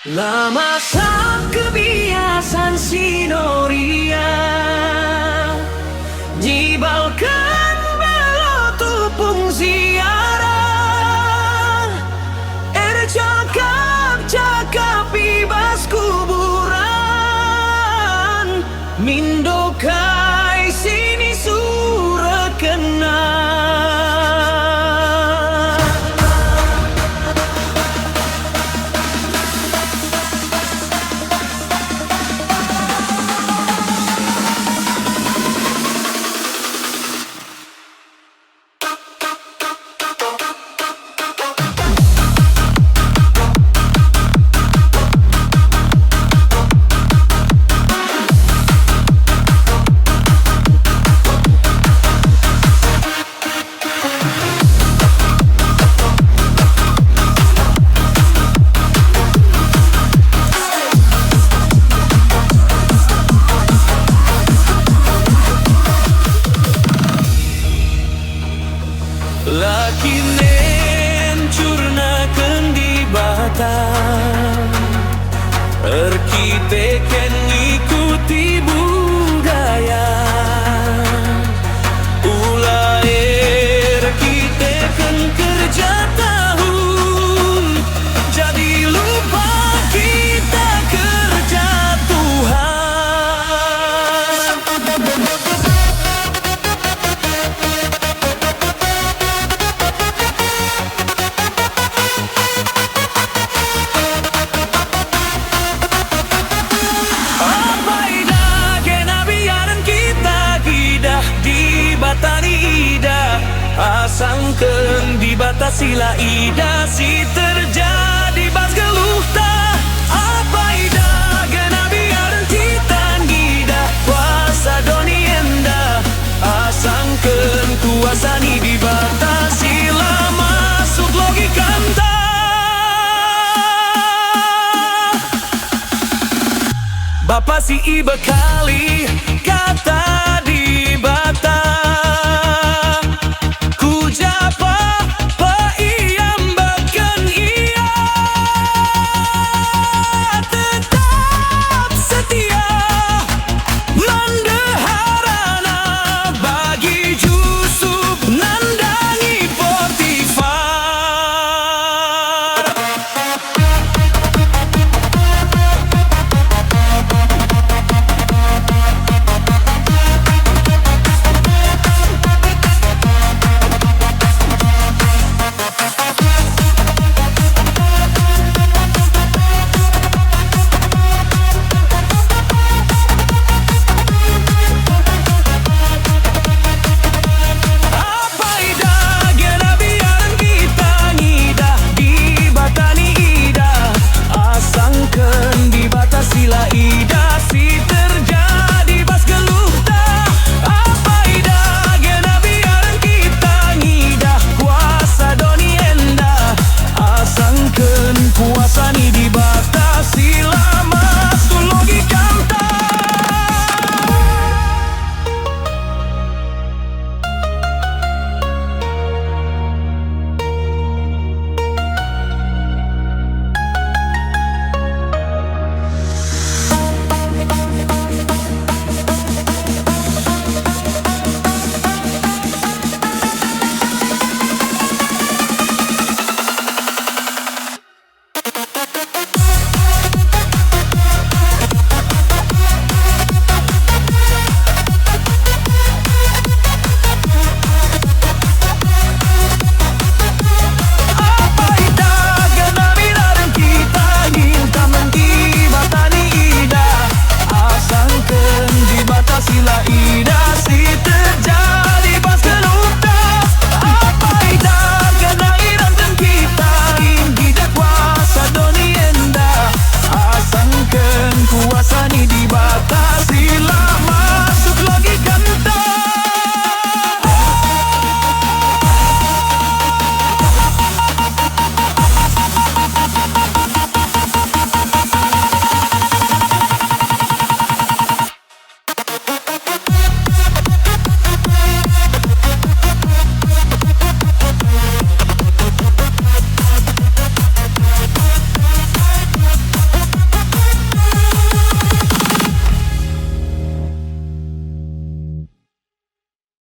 Lama sang kebiasaan sinoria jibalkan belo tupung ziarah cakap ibas kuburan mindokai sini sura kenal. Lakinen curnakeun di Batam, arkiteken ngikuti budaya, ulah arkiteken kerja tahun, jadi lupa kita kerja Tuhan. Asangkeun dibatasi la ida si terjadi bas geluh tah apa ida gena biaran kita ngida kuasa doni enda asangkeun kuasa ni dibatasi la masuk logika Bapak si iba kali kata di Batam.